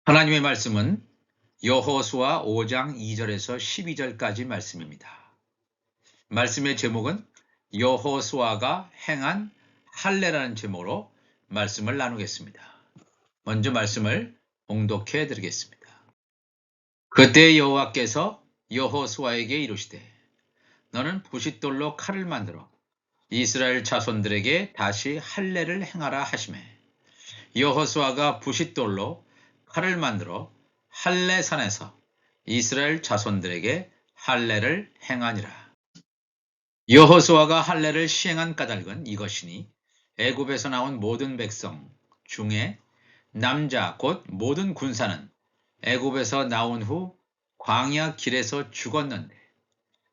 하나님의 말씀은 여호수아 5장 2절에서 12절까지 말씀입니다. 말씀의 제목은 여호수아가 행한 할례라는 제목으로 말씀을 나누겠습니다. 먼저 말씀을 봉독해 드리겠습니다. 그때 여호와께서 여호수아에게 이르시되 너는 부싯돌로 칼을 만들어 이스라엘 자손들에게 다시 할례를 행하라 하시매 여호수아가 부싯돌로 칼을 만들어 할례산에서 이스라엘 자손들에게 할례를 행하니라. 여호수아가 할례를 시행한 까닭은 이것이니 애굽에서 나온 모든 백성 중에 남자 곧 모든 군사는 애굽에서 나온 후 광야 길에서 죽었는데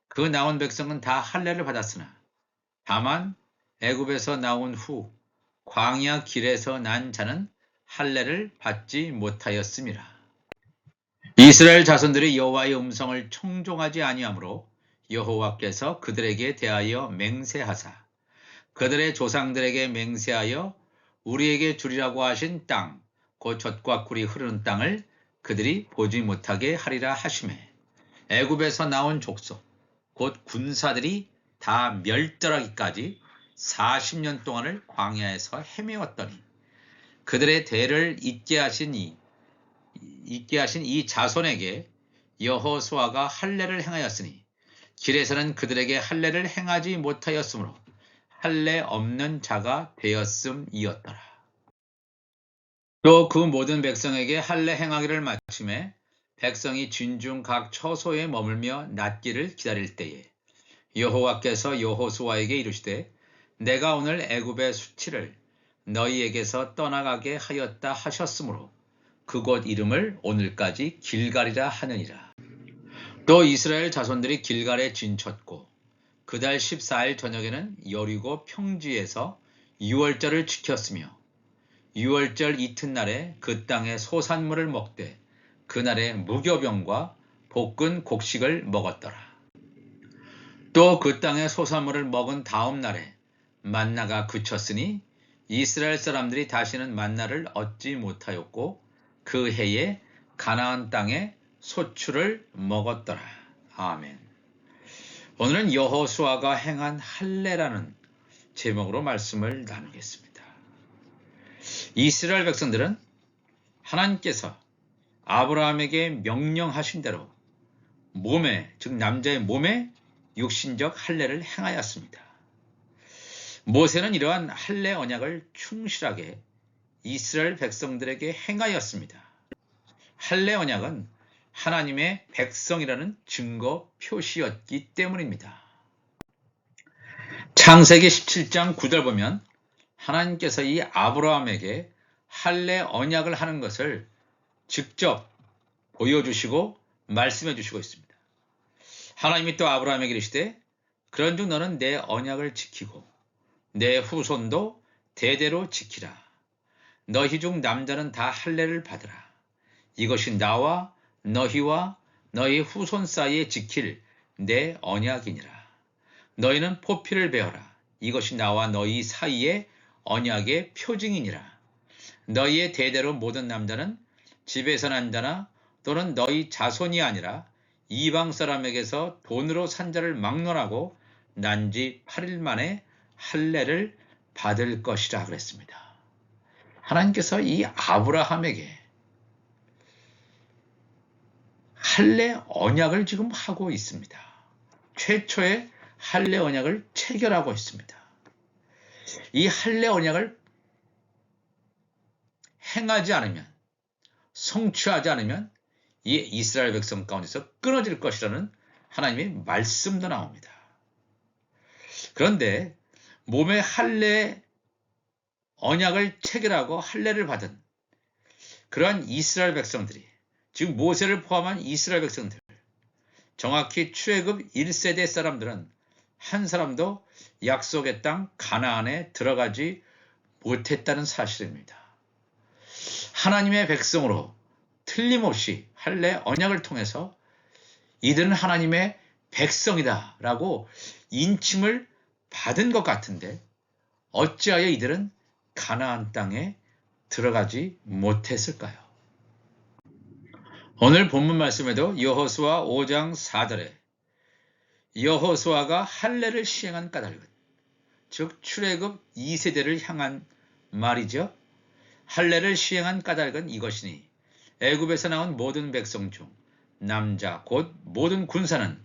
그 나온 백성은 다 할례를 받았으나 다만 애굽에서 나온 후 광야 길에서 난 자는 할례를 받지 못하였음이라. 이스라엘 자손들이 여호와의 음성을 청종하지 아니하므로 여호와께서 그들에게 대하여 맹세하사 그들의 조상들에게 맹세하여 우리에게 주리라고 하신 땅 곧 젖과 꿀이 흐르는 땅을 그들이 보지 못하게 하리라 하시매 애굽에서 나온 족속 곧 군사들이 다 멸절하기까지 40년 동안을 광야에서 헤매었더니 그들의 대를 잇게 하신 이 자손에게 여호수아가 할례를 행하였으니 길에서는 그들에게 할례를 행하지 못하였으므로 할례 없는 자가 되었음이었더라. 또 그 모든 백성에게 할례 행하기를 마침에 백성이 진중 각 처소에 머물며 낫기를 기다릴 때에 여호와께서 여호수아에게 이르시되 내가 오늘 애굽의 수치를 너희에게서 떠나가게 하였다 하셨으므로 그곳 이름을 오늘까지 길갈이라 하느니라. 또 이스라엘 자손들이 길갈에 진쳤고 그달 14일 저녁에는 여리고 평지에서 유월절을 지켰으며 유월절 이튿날에 그 땅의 소산물을 먹되 그날에 무교병과 볶은 곡식을 먹었더라. 또 그 땅의 소산물을 먹은 다음 날에 만나가 그쳤으니 이스라엘 사람들이 다시는 만나를 얻지 못하였고 그 해에 가나안 땅에 소출을 먹었더라. 아멘. 오늘은 여호수아가 행한 할례라는 제목으로 말씀을 나누겠습니다. 이스라엘 백성들은 하나님께서 아브라함에게 명령하신 대로 몸에, 즉 남자의 몸에 육신적 할례를 행하였습니다. 모세는 이러한 할례 언약을 충실하게 이스라엘 백성들에게 행하였습니다. 할례 언약은 하나님의 백성이라는 증거 표시였기 때문입니다. 창세기 17장 9절 보면 하나님께서 이 아브라함에게 할례 언약을 하는 것을 직접 보여주시고 말씀해 주시고 있습니다. 하나님이 또 아브라함에게 이르시되 그런즉 너는 내 언약을 지키고 내 후손도 대대로 지키라. 너희 중 남자는 다 할례를 받으라. 이것이 나와 너희와 너희 후손 사이에 지킬 내 언약이니라. 너희는 포피를 베어라. 이것이 나와 너희 사이에 언약의 표징이니라. 너희의 대대로 모든 남자는 집에서 난 자나 또는 너희 자손이 아니라 이방 사람에게서 돈으로 산 자를 막론하고 난 지 8일 만에 할례를 받을 것이라 그랬습니다. 하나님께서 이 아브라함에게 할례 언약을 지금 하고 있습니다. 최초의 할례 언약을 체결하고 있습니다. 이 할례 언약을 행하지 않으면, 성취하지 않으면 이 이스라엘 백성 가운데서 끊어질 것이라는 하나님의 말씀도 나옵니다. 그런데 몸에 할례 언약을 체결하고 할례를 받은 그러한 이스라엘 백성들이, 즉 모세를 포함한 이스라엘 백성들, 정확히 출애굽 1세대 사람들은 한 사람도 약속의 땅 가나안에 들어가지 못했다는 사실입니다. 하나님의 백성으로 틀림없이 할례 언약을 통해서 이들은 하나님의 백성이다 라고 인침을 받은 것 같은데 어찌하여 이들은 가나안 땅에 들어가지 못했을까요? 오늘 본문 말씀에도 여호수아 5장 4절에 여호수아가 할례를 시행한 까닭은, 즉 출애굽 2세대를 향한 말이죠. 할례를 시행한 까닭은 이것이니 애굽에서 나온 모든 백성 중 남자 곧 모든 군사는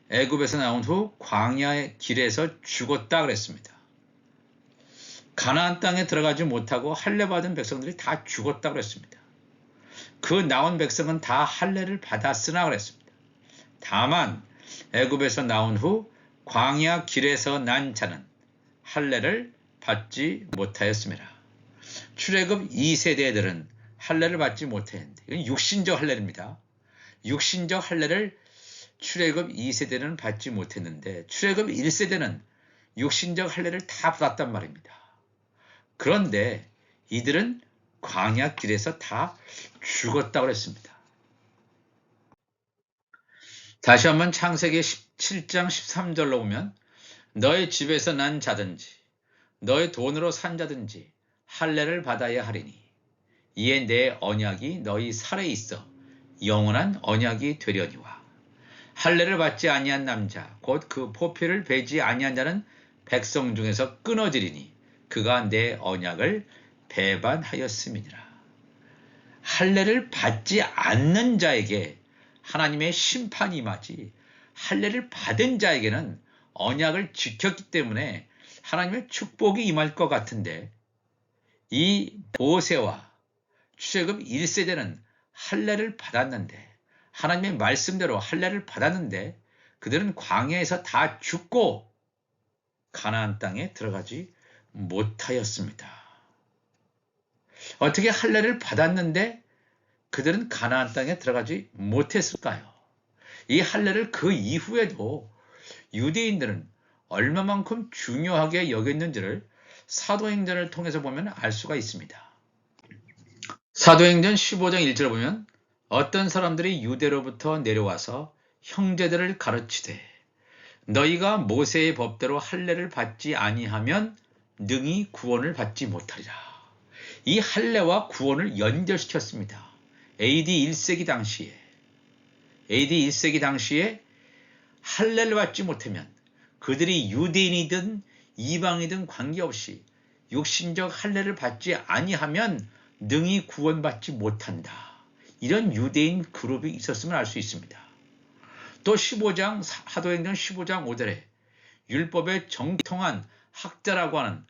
애굽에서 나온 후 광야의 길에서 죽었다 그랬습니다. 가나안 땅에 들어가지 못하고 할례 받은 백성들이 다 죽었다 그랬습니다. 그 나온 백성은 다 할례를 받았으나 그랬습니다. 다만 애굽에서 나온 후 광야 길에서 난 자는 할례를 받지 못하였습니다. 출애굽 2세대들은 할례를 받지 못했는데, 이건 육신적 할례입니다. 육신적 할례를 출애굽 2세대는 받지 못했는데 출애굽 1세대는 육신적 할례를 다 받았단 말입니다. 그런데 이들은 광야 길에서 다 죽었다고 했습니다. 다시 한번 창세기 17장 13절로 보면 너의 집에서 난 자든지 너의 돈으로 산 자든지 할례를 받아야 하리니 이에 내 언약이 너희 살에 있어 영원한 언약이 되려니와 할례를 받지 아니한 남자 곧 그 포피를 베지 아니한 자는 백성 중에서 끊어지리니 그가 내 언약을 배반하였음이니라. 할례를 받지 않는 자에게 하나님의 심판이 임하지, 할례를 받은 자에게는 언약을 지켰기 때문에 하나님의 축복이 임할 것 같은데, 이 모세와 출애굽 1세대는 할례를 받았는데, 하나님의 말씀대로 할례를 받았는데 그들은 광야에서 다 죽고 가나안 땅에 들어가지 못하였습니다. 어떻게 할례를 받았는데 그들은 가나안 땅에 들어가지 못했을까요? 이 할례를 그 이후에도 유대인들은 얼마만큼 중요하게 여겼는지를 사도행전을 통해서 보면 알 수가 있습니다. 사도행전 15장 1절을 보면 어떤 사람들이 유대로부터 내려와서 형제들을 가르치되 너희가 모세의 법대로 할례를 받지 아니하면 능히 구원을 받지 못하리라. 이 할례와 구원을 연결시켰습니다. AD 1세기 당시에 할례를 받지 못하면 그들이 유대인이든 이방이든 관계없이 육신적 할례를 받지 아니하면 능히 구원받지 못한다. 이런 유대인 그룹이 있었음을 알 수 있습니다. 또 사도행전 15장 5절에 율법의 정통한 학자라고 하는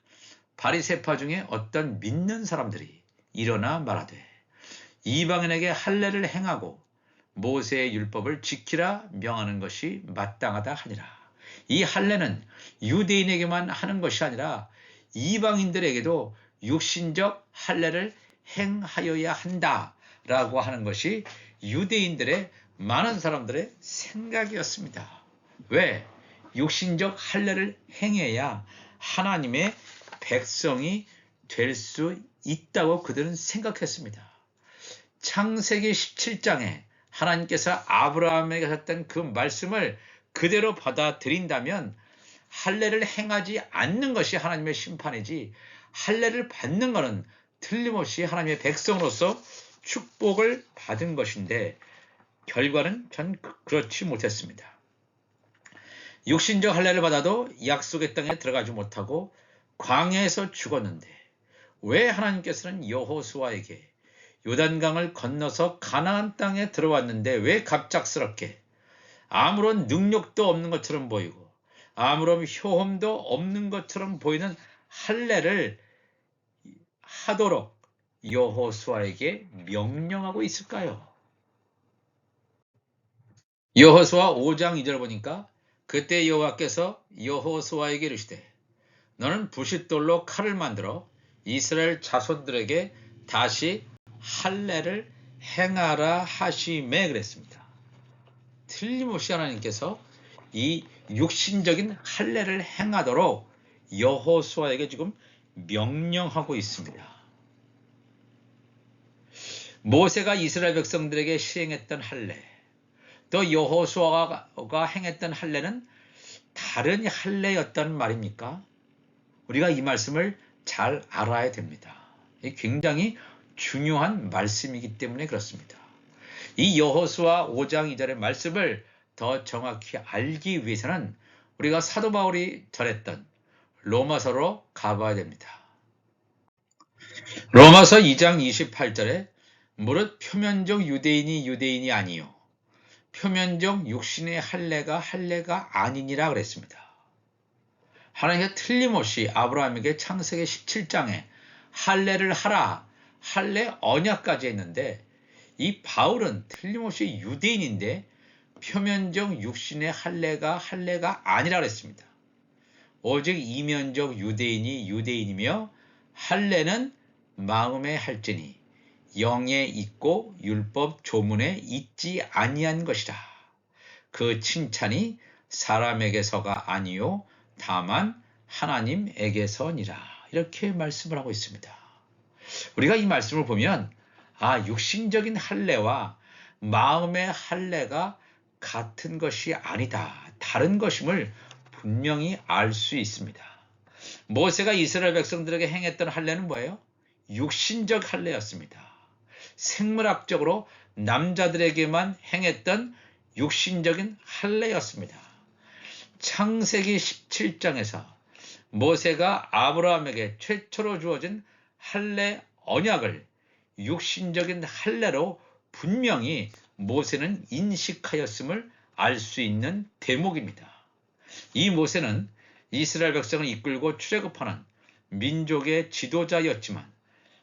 바리새파 중에 어떤 믿는 사람들이 일어나 말하되 이방인에게 할례를 행하고 모세의 율법을 지키라 명하는 것이 마땅하다 하니라. 이 할례는 유대인에게만 하는 것이 아니라 이방인들에게도 육신적 할례를 행하여야 한다라고 하는 것이 유대인들의 많은 사람들의 생각이었습니다. 왜? 육신적 할례를 행해야 하나님의 백성이 될 수 있다고 그들은 생각했습니다. 창세기 17장에 하나님께서 아브라함에게 하셨던 그 말씀을 그대로 받아들인다면 할례를 행하지 않는 것이 하나님의 심판이지, 할례를 받는 것은 틀림없이 하나님의 백성으로서 축복을 받은 것인데 결과는 전 그렇지 못했습니다. 육신적 할례를 받아도 약속의 땅에 들어가지 못하고 광야에서 죽었는데 왜 하나님께서는 여호수아에게 요단강을 건너서 가나안 땅에 들어왔는데 왜 갑작스럽게 아무런 능력도 없는 것처럼 보이고 아무런 효험도 없는 것처럼 보이는 할례를 하도록 여호수아에게 명령하고 있을까요? 여호수아 5장 2절 보니까 그때 여호와께서 여호수아에게 이르시되 너는 부싯돌로 칼을 만들어 이스라엘 자손들에게 다시 할례를 행하라 하시매 그랬습니다. 틀림없이 하나님께서 이 육신적인 할례를 행하도록 여호수아에게 지금 명령하고 있습니다. 모세가 이스라엘 백성들에게 시행했던 할례, 또 여호수아가 행했던 할례는 다른 할례였다는 말입니까? 우리가 이 말씀을 잘 알아야 됩니다. 굉장히 중요한 말씀이기 때문에 그렇습니다. 이 여호수아 5장 2절의 말씀을 더 정확히 알기 위해서는 우리가 사도 바울이 전했던 로마서로 가봐야 됩니다. 로마서 2장 28절에 무릇 표면적 유대인이 유대인이 아니요 표면적 육신의 할례가 아니니라 그랬습니다. 하나님께서 틀림없이 아브라함에게 창세기 17장에 할례를 하라, 할례 언약까지 했는데 이 바울은 틀림없이 유대인인데 표면적 육신의 할례가 아니라 그랬습니다. 오직 이면적 유대인이 유대인이며 할례는 마음에 할지니 영에 있고 율법 조문에 있지 아니한 것이라. 그 칭찬이 사람에게서가 아니요 다만 하나님에게서니라. 이렇게 말씀을 하고 있습니다. 우리가 이 말씀을 보면 육신적인 할례와 마음의 할례가 같은 것이 아니다. 다른 것임을 분명히 알 수 있습니다. 모세가 이스라엘 백성들에게 행했던 할례는 뭐예요? 육신적 할례였습니다. 생물학적으로 남자들에게만 행했던 육신적인 할례였습니다. 창세기 17장에서 모세가 아브라함에게 최초로 주어진 할례 언약을 육신적인 할례로 분명히 모세는 인식하였음을 알 수 있는 대목입니다. 이 모세는 이스라엘 백성을 이끌고 출애굽하는 민족의 지도자였지만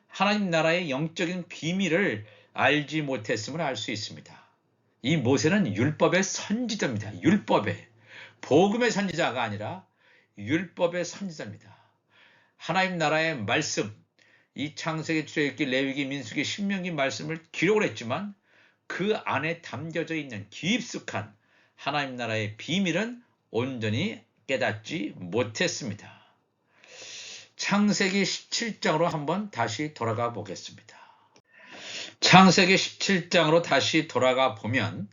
하나님 나라의 영적인 비밀을 알지 못했음을 알 수 있습니다. 이 모세는 율법의 선지자입니다. 율법의 복음의 선지자가 아니라 율법의 선지자입니다. 하나님 나라의 말씀, 이 창세기, 출애굽기, 레위기, 민수기, 신명기 말씀을 기록을 했지만 그 안에 담겨져 있는 깊숙한 하나님 나라의 비밀은 온전히 깨닫지 못했습니다. 창세기 17장으로 한번 다시 돌아가 보겠습니다. 창세기 17장으로 다시 돌아가 보면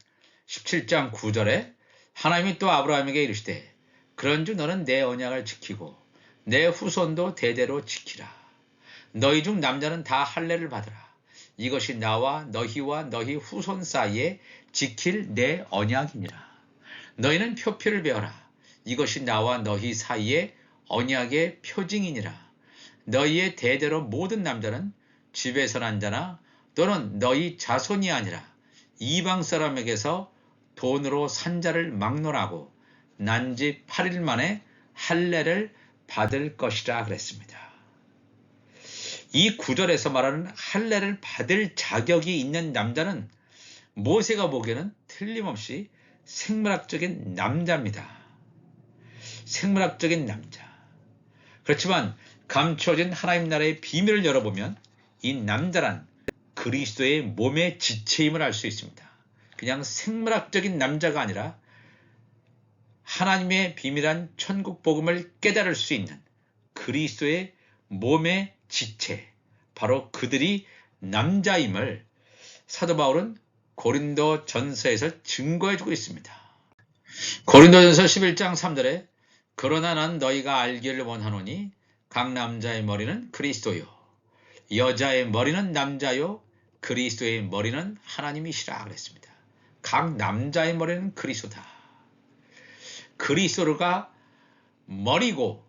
17장 9절에 하나님이 또 아브라함에게 이르시되 그런즉 너는 내 언약을 지키고 내 후손도 대대로 지키라. 너희 중 남자는 다 할례를 받으라. 이것이 나와 너희 후손 사이에 지킬 내 언약이니라. 너희는 표피를 베어라. 이것이 나와 너희 사이에 언약의 표징이니라. 너희의 대대로 모든 남자는 집에서 난 자나 또는 너희 자손이 아니라 이방 사람에게서 돈으로 산 자를 막론하고 난지 8일 만에 할례를 받을 것이라 그랬습니다. 이 구절에서 말하는 할례를 받을 자격이 있는 남자는 모세가 보기에는 틀림없이 생물학적인 남자입니다. 생물학적인 남자. 그렇지만 감춰진 하나님 나라의 비밀을 열어보면 이 남자란 그리스도의 몸의 지체임을 알 수 있습니다. 그냥 생물학적인 남자가 아니라 하나님의 비밀한 천국 복음을 깨달을 수 있는 그리스도의 몸의 지체, 바로 그들이 남자임을 사도 바울은 고린도 전서에서 증거해주고 있습니다. 고린도전서 11장 3절에 그러나 난 너희가 알기를 원하노니 각 남자의 머리는 그리스도요 여자의 머리는 남자요 그리스도의 머리는 하나님이시라 그랬습니다. 각 남자의 머리는 그리스도다. 그리스도가 머리고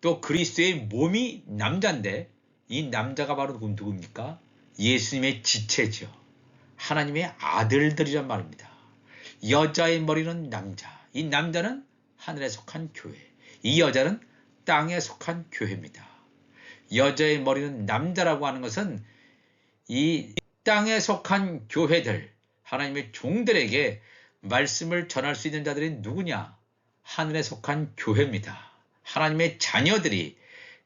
또 그리스도의 몸이 남자인데 이 남자가 바로 누굽니까? 예수님의 지체죠. 하나님의 아들들이란 말입니다. 여자의 머리는 남자. 이 남자는 하늘에 속한 교회. 이 여자는 땅에 속한 교회입니다. 여자의 머리는 남자라고 하는 것은 이 땅에 속한 교회들, 하나님의 종들에게 말씀을 전할 수 있는 자들이 누구냐? 하늘에 속한 교회입니다. 하나님의 자녀들이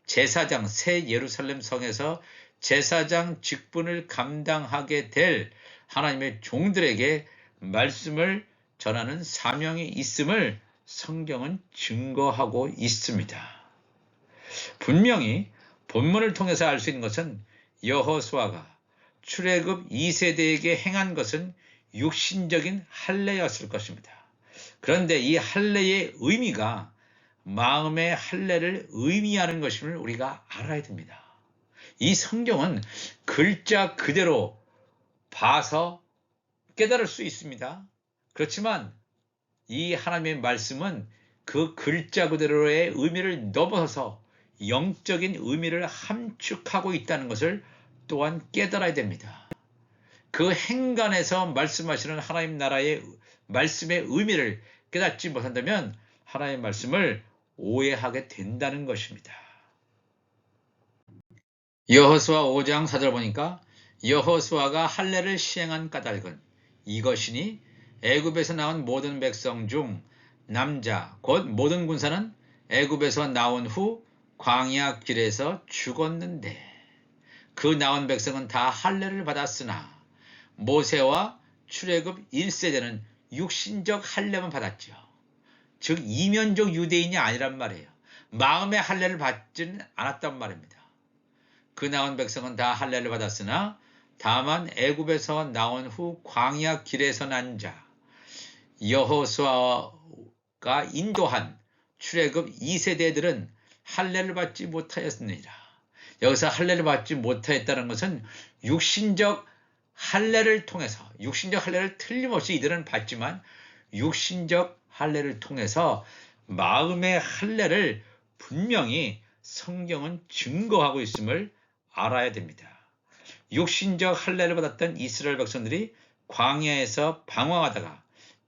제사장 새 예루살렘 성에서 제사장 직분을 감당하게 될 하나님의 종들에게 말씀을 전하는 사명이 있음을 성경은 증거하고 있습니다. 분명히 본문을 통해서 알 수 있는 것은 여호수아가 출애굽 2세대에게 행한 것은 육신적인 할례였을 것입니다. 그런데 이 할례의 의미가 마음의 할례를 의미하는 것임을 우리가 알아야 됩니다. 이 성경은 글자 그대로 봐서 깨달을 수 있습니다. 그렇지만 이 하나님의 말씀은 그 글자 그대로의 의미를 넘어서서 영적인 의미를 함축하고 있다는 것을 또한 깨달아야 됩니다. 그 행간에서 말씀하시는 하나님 나라의 말씀의 의미를 깨닫지 못한다면 하나님의 말씀을 오해하게 된다는 것입니다. 여호수아 5장 4절 보니까 여호수아가 할례를 시행한 까닭은 이것이니 애굽에서 나온 모든 백성 중 남자 곧 모든 군사는 애굽에서 나온 후 광야 길에서 죽었는데 그 나온 백성은 다 할례를 받았으나 모세와 출애굽 1세대는 육신적 할례만 받았죠. 즉 이면적 유대인이 아니란 말이에요. 마음의 할례를 받지는 않았단 말입니다. 그 나온 백성은 다 할례를 받았으나 다만 애굽에서 나온 후 광야 길에서 난 자 여호수아가 인도한 출애굽 2세대들은 할례를 받지 못하였느니라. 여기서 할례를 받지 못하였다는 것은 육신적 할례를 통해서 육신적 할례를 틀림없이 이들은 받지만 육신적 할례를 통해서 마음의 할례를 분명히 성경은 증거하고 있음을 알아야 됩니다. 육신적 할례를 받았던 이스라엘 백성들이 광야에서 방황하다가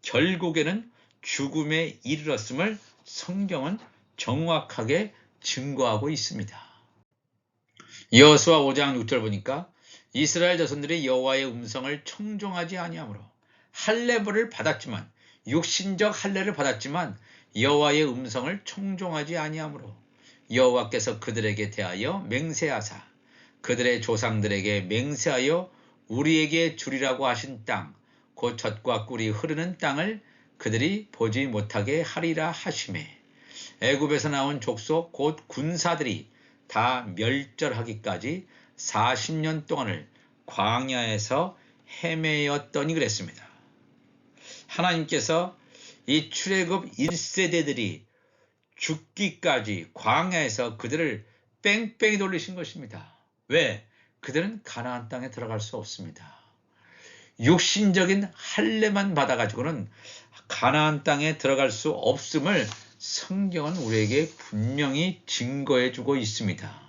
결국에는 죽음에 이르렀음을 성경은 정확하게 증거하고 있습니다. 여호수아 5장 6절 보니까 이스라엘 자손들이 여호와의 음성을 청종하지 아니하므로 할례를 받았지만 육신적 할례를 받았지만 여호와의 음성을 청종하지 아니하므로 여호와께서 그들에게 대하여 맹세하사 그들의 조상들에게 맹세하여 우리에게 주리라고 하신 땅 곧 젖과 꿀이 흐르는 땅을 그들이 보지 못하게 하리라 하시매 애굽에서 나온 족속 곧 군사들이 다 멸절하기까지 40년 동안을 광야에서 헤매였더니 그랬습니다. 하나님께서 이 출애굽 1세대들이 죽기까지 광야에서 그들을 뺑뺑이 돌리신 것입니다. 왜? 그들은 가나안 땅에 들어갈 수 없습니다. 육신적인 할례만 받아가지고는 가나안 땅에 들어갈 수 없음을 성경은 우리에게 분명히 증거해주고 있습니다.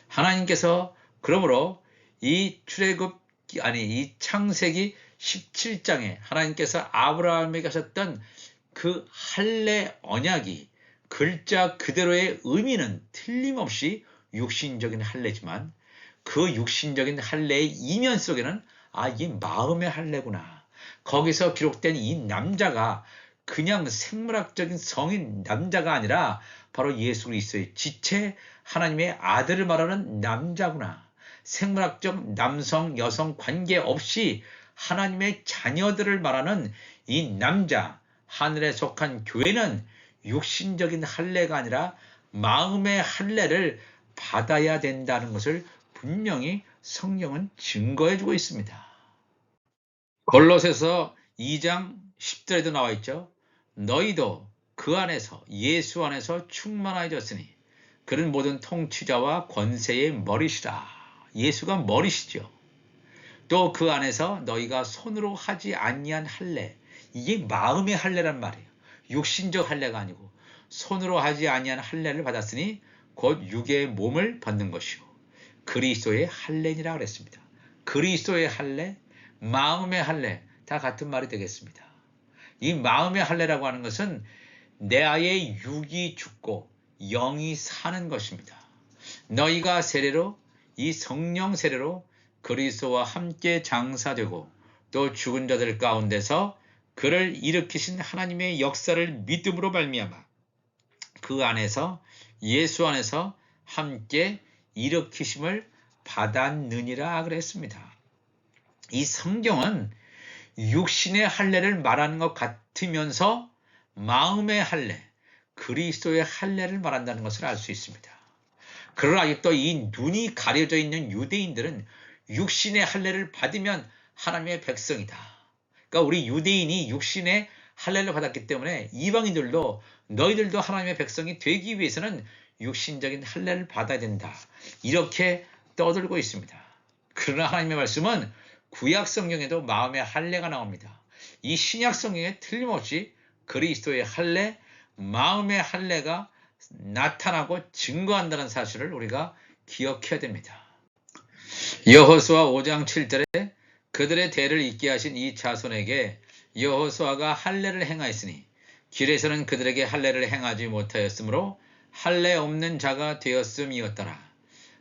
하나님께서 그러므로 이 창세기 17장에 하나님께서 아브라함에게 하셨던 그 할례 언약이 글자 그대로의 의미는 틀림없이 육신적인 할례지만 그 육신적인 할례의 이면 속에는 이게 마음의 할례구나. 거기서 기록된 이 남자가 그냥 생물학적인 성인 남자가 아니라 바로 예수 그리스도의 지체 하나님의 아들을 말하는 남자구나. 생물학적 남성 여성 관계없이 하나님의 자녀들을 말하는 이 남자 하늘에 속한 교회는 육신적인 할례가 아니라 마음의 할례를 받아야 된다는 것을 분명히 성경은 증거해주고 있습니다. 골로새서 2장 10절에도 나와 있죠. 너희도 그 안에서 예수 안에서 충만하여졌으니 그는 모든 통치자와 권세의 머리시라. 예수가 머리시죠. 또 그 안에서 너희가 손으로 하지 아니한 할례, 이게 마음의 할례란 말이에요. 육신적 할례가 아니고 손으로 하지 아니한 할례를 받았으니 곧 육의 몸을 받는 것이요 그리스도의 할례니라 그랬습니다. 그리스도의 할례, 마음의 할례 다 같은 말이 되겠습니다. 이 마음의 할례라고 하는 것은 내 아의 육이 죽고 영이 사는 것입니다. 너희가 세례로 이 성령 세례로 그리스도와 함께 장사되고 또 죽은 자들 가운데서 그를 일으키신 하나님의 역사를 믿음으로 말미암아 그 안에서 예수 안에서 함께 일으키심을 받았느니라 그랬습니다. 이 성경은 육신의 할례를 말하는 것 같으면서 마음의 할례, 그리스도의 할례를 말한다는 것을 알 수 있습니다. 그러나 아직도 이 눈이 가려져 있는 유대인들은 육신의 할례를 받으면 하나님의 백성이다. 그러니까 우리 유대인이 육신의 할례를 받았기 때문에 이방인들도 너희들도 하나님의 백성이 되기 위해서는 육신적인 할례를 받아야 된다. 이렇게 떠들고 있습니다. 그러나 하나님의 말씀은 구약 성경에도 마음의 할례가 나옵니다. 이 신약 성경에 틀림없이 그리스도의 할례, 마음의 할례가 나타나고 증거한다는 사실을 우리가 기억해야 됩니다. 여호수아 5장 7절에 그들의 대를 잇게 하신 이 자손에게 여호수아가 할례를 행하였으니 길에서는 그들에게 할례를 행하지 못하였으므로 할례 없는 자가 되었음이었더라.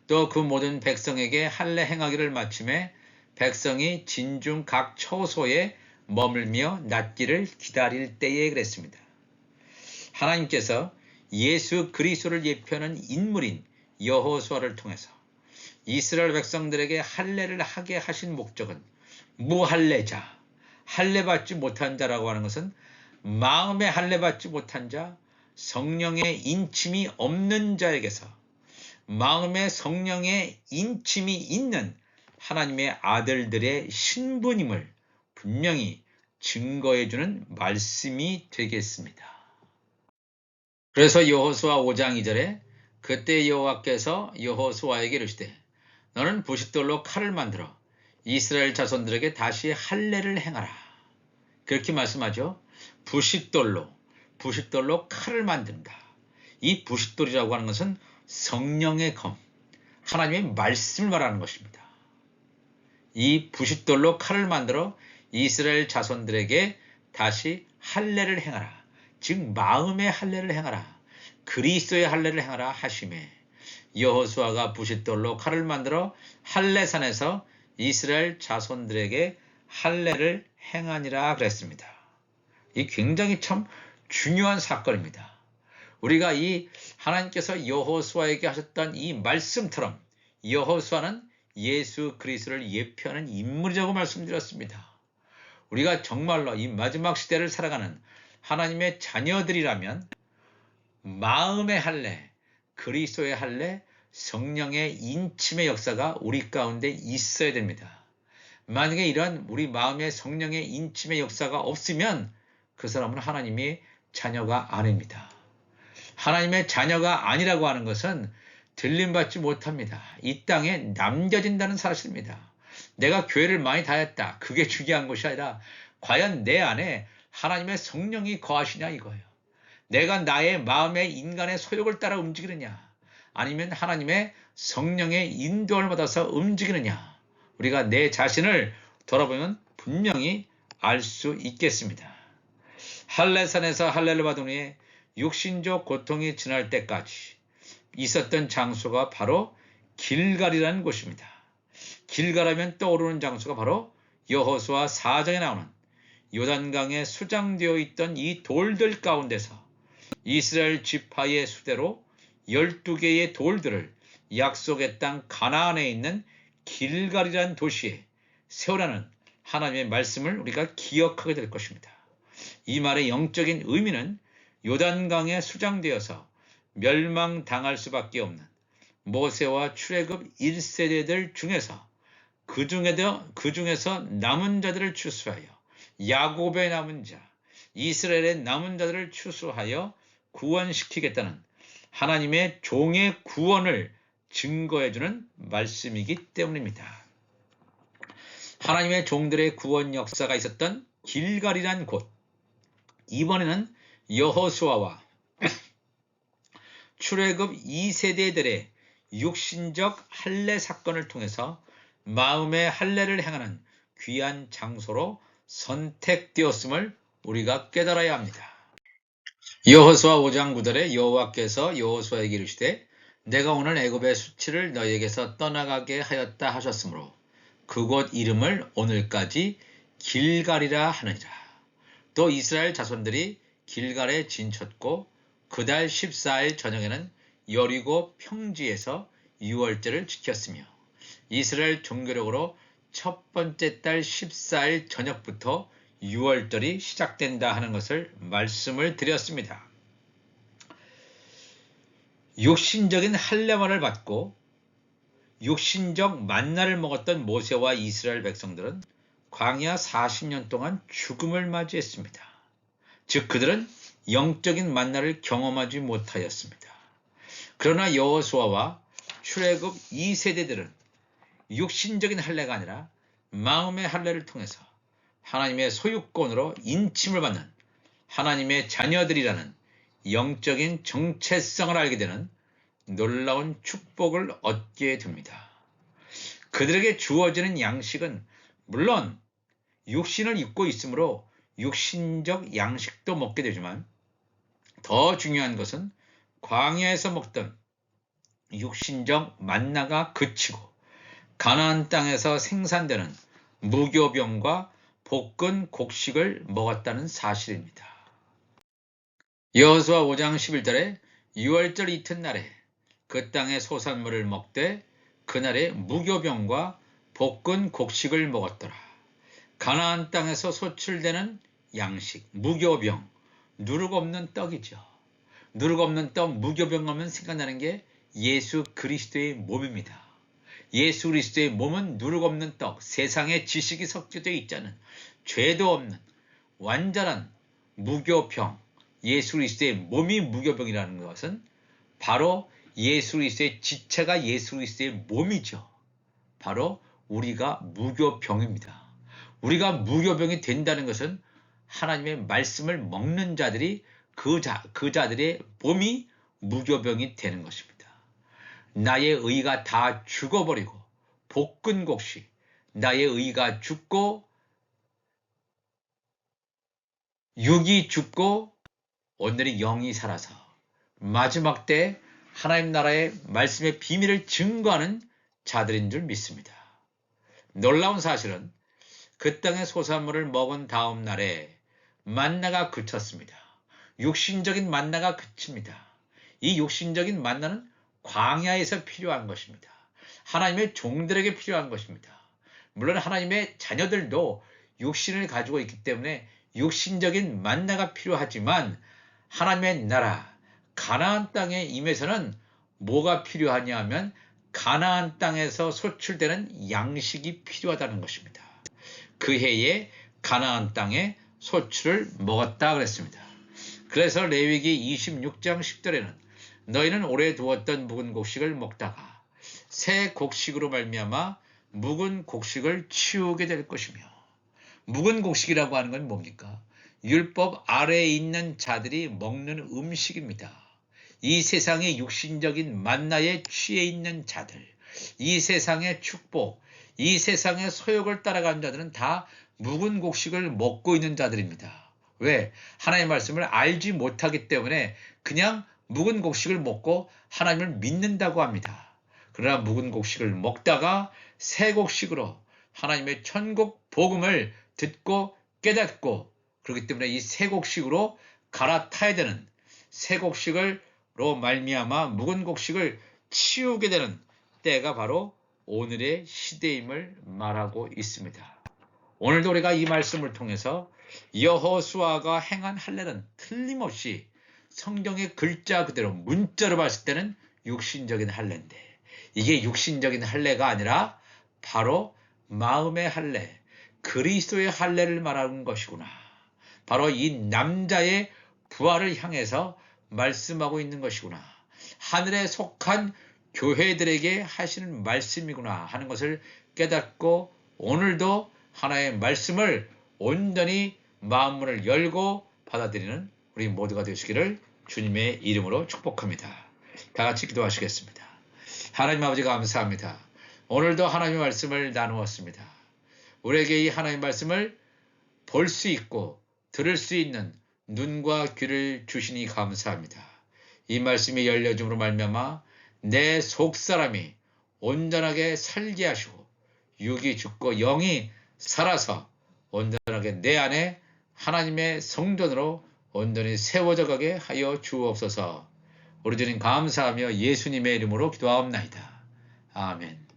또 그 모든 백성에게 할례 행하기를 마침에 백성이 진중 각 처소에 머물며 낫기를 기다릴 때에 그랬습니다. 하나님께서 예수 그리스도를 예표하는 인물인 여호수아를 통해서 이스라엘 백성들에게 할례를 하게 하신 목적은 무할례자, 할례받지 못한 자라고 하는 것은 마음에 할례받지 못한 자, 성령의 인침이 없는 자에게서 마음에 성령의 인침이 있는 하나님의 아들들의 신분임을 분명히 증거해주는 말씀이 되겠습니다. 그래서 여호수아 5장 2절에 그때 여호와께서 여호수아에게 이르시되 너는 부싯돌로 칼을 만들어 이스라엘 자손들에게 다시 할례를 행하라. 그렇게 말씀하죠. 부싯돌로 칼을 만든다. 이 부싯돌이라고 하는 것은 성령의 검, 하나님의 말씀을 말하는 것입니다. 이 부싯돌로 칼을 만들어 이스라엘 자손들에게 다시 할례를 행하라. 즉 마음의 할례를 행하라. 그리스도의 할례를 행하라 하심에 여호수아가 부싯돌로 칼을 만들어 할례산에서 이스라엘 자손들에게 할례를 행하니라 그랬습니다. 이 굉장히 참 중요한 사건입니다. 우리가 이 하나님께서 여호수아에게 하셨던 이 말씀처럼 여호수아는 예수 그리스도를 예표하는 인물이라고 말씀드렸습니다. 우리가 정말로 이 마지막 시대를 살아가는 하나님의 자녀들이라면 마음의 할례, 그리스도의 할례, 성령의 인침의 역사가 우리 가운데 있어야 됩니다. 만약에 이런 우리 마음의 성령의 인침의 역사가 없으면 그 사람은 하나님의 자녀가 아닙니다. 하나님의 자녀가 아니라고 하는 것은 들림받지 못합니다. 이 땅에 남겨진다는 사실입니다. 내가 교회를 많이 다녔다. 그게 중요한 것이 아니라 과연 내 안에 하나님의 성령이 거하시냐 이거예요. 내가 나의 마음의 인간의 소욕을 따라 움직이느냐 아니면 하나님의 성령의 인도를 받아서 움직이느냐 우리가 내 자신을 돌아보면 분명히 알 수 있겠습니다. 할례산에서 할례를 받은 후에 육신적 고통이 지날 때까지 있었던 장소가 바로 길갈이라는 곳입니다. 길갈하면 떠오르는 장소가 바로 여호수아 4장에 나오는 요단강에 수장되어 있던 이 돌들 가운데서 이스라엘 지파의 수대로 12개의 돌들을 약속의 땅 가나안에 있는 길갈이라는 도시에 세우라는 하나님의 말씀을 우리가 기억하게 될 것입니다. 이 말의 영적인 의미는 요단강에 수장되어서 멸망당할 수밖에 없는 모세와 출애굽 1세대들 중에서 그 중에서 남은 자들을 추수하여 야곱의 남은 자, 이스라엘의 남은 자들을 추수하여 구원시키겠다는 하나님의 종의 구원을 증거해주는 말씀이기 때문입니다. 하나님의 종들의 구원 역사가 있었던 길갈이란 곳, 이번에는 여호수아와 출애굽 2세대들의 육신적 할례 사건을 통해서 마음의 할례를 행하는 귀한 장소로 선택되었음을 우리가 깨달아야 합니다. 여호수아 5장 9절에 여호와께서 여호수아에게 이르시되 내가 오늘 애굽의 수치를 너희에게서 떠나가게 하였다 하셨으므로 그곳 이름을 오늘까지 길갈이라 하느니라. 또 이스라엘 자손들이 길갈에 진쳤고 그달 14일 저녁에는 여리고 평지에서 유월절을 지켰으며 이스라엘 종교력으로 첫 번째 달 14일 저녁부터 유월절이 시작된다 하는 것을 말씀을 드렸습니다. 육신적인 할례만을 받고 육신적 만나를 먹었던 모세와 이스라엘 백성들은 광야 40년 동안 죽음을 맞이했습니다. 즉 그들은 영적인 만나를 경험하지 못하였습니다. 그러나 여호수아와 출애굽 2세대들은 육신적인 할례가 아니라 마음의 할례를 통해서 하나님의 소유권으로 인침을 받는 하나님의 자녀들이라는 영적인 정체성을 알게 되는 놀라운 축복을 얻게 됩니다. 그들에게 주어지는 양식은 물론 육신을 입고 있으므로 육신적 양식도 먹게 되지만 더 중요한 것은 광야에서 먹던 육신적 만나가 그치고 가나안 땅에서 생산되는 무교병과 볶은 곡식을 먹었다는 사실입니다. 여호수아 5장 11절에 6월절 이튿날에 그 땅의 소산물을 먹되 그날에 무교병과 볶은 곡식을 먹었더라. 가나안 땅에서 소출되는 양식, 무교병, 누룩 없는 떡이죠. 누룩 없는 떡, 무교병 하면 생각나는 게 예수 그리스도의 몸입니다. 예수 그리스도의 몸은 누룩 없는 떡, 세상에 지식이 섞여져 있지 않은 죄도 없는 완전한 무교병, 예수 그리스도의 몸이 무교병이라는 것은 바로 예수 그리스도의 지체가 예수 그리스도의 몸이죠. 바로 우리가 무교병입니다. 우리가 무교병이 된다는 것은 하나님의 말씀을 먹는 자들이 그 자들의 몸이 무교병이 되는 것입니다. 나의 의가 다 죽어버리고 볶은 곡식, 나의 의가 죽고 육이 죽고 오늘의 영이 살아서 마지막 때 하나님 나라의 말씀의 비밀을 증거하는 자들인 줄 믿습니다. 놀라운 사실은 그 땅의 소산물을 먹은 다음 날에 만나가 그쳤습니다. 육신적인 만나가 그칩니다. 이 육신적인 만나는 광야에서 필요한 것입니다. 하나님의 종들에게 필요한 것입니다. 물론 하나님의 자녀들도 육신을 가지고 있기 때문에 육신적인 만나가 필요하지만 하나님의 나라 가나안 땅에 임해서는 뭐가 필요하냐 하면 가나안 땅에서 소출되는 양식이 필요하다는 것입니다. 그 해에 가나안 땅에 소출을 먹었다 그랬습니다. 그래서 레위기 26장 10절에는 너희는 오래 두었던 묵은 곡식을 먹다가 새 곡식으로 말미암아 묵은 곡식을 치우게 될 것이며, 묵은 곡식이라고 하는 건 뭡니까? 율법 아래에 있는 자들이 먹는 음식입니다. 이 세상의 육신적인 만나에 취해 있는 자들, 이 세상의 축복, 이 세상의 소욕을 따라가는 자들은 다 묵은 곡식을 먹고 있는 자들입니다. 왜? 하나님의 말씀을 알지 못하기 때문에 그냥 묵은 곡식을 먹고 하나님을 믿는다고 합니다. 그러나 묵은 곡식을 먹다가 새 곡식으로 하나님의 천국 복음을 듣고 깨닫고, 그렇기 때문에 이 새 곡식으로 갈아타야 되는, 새 곡식으로 말미암아 묵은 곡식을 치우게 되는 때가 바로 오늘의 시대임을 말하고 있습니다. 오늘도 우리가 이 말씀을 통해서 여호수아가 행한 할례는 틀림없이 성경의 글자 그대로 문자로 봤을 때는 육신적인 할례인데, 이게 육신적인 할례가 아니라 바로 마음의 할례, 그리스도의 할례를 말하는 것이구나. 바로 이 남자의 부활을 향해서 말씀하고 있는 것이구나. 하늘에 속한 교회들에게 하시는 말씀이구나 하는 것을 깨닫고, 오늘도 하나의 말씀을 온전히 마음문을 열고 받아들이는 우리 모두가 되시기를 주님의 이름으로 축복합니다. 다 같이 기도하시겠습니다. 하나님 아버지 감사합니다. 오늘도 하나님의 말씀을 나누었습니다. 우리에게 이 하나님의 말씀을 볼 수 있고 들을 수 있는 눈과 귀를 주시니 감사합니다. 이 말씀이 열려줌으로 말미암아 내 속사람이 온전하게 살게 하시고 육이 죽고 영이 살아서 온전하게 내 안에 하나님의 성전으로 온전히 세워져 가게 하여 주옵소서. 우리 주님 감사하며 예수님의 이름으로 기도하옵나이다. 아멘.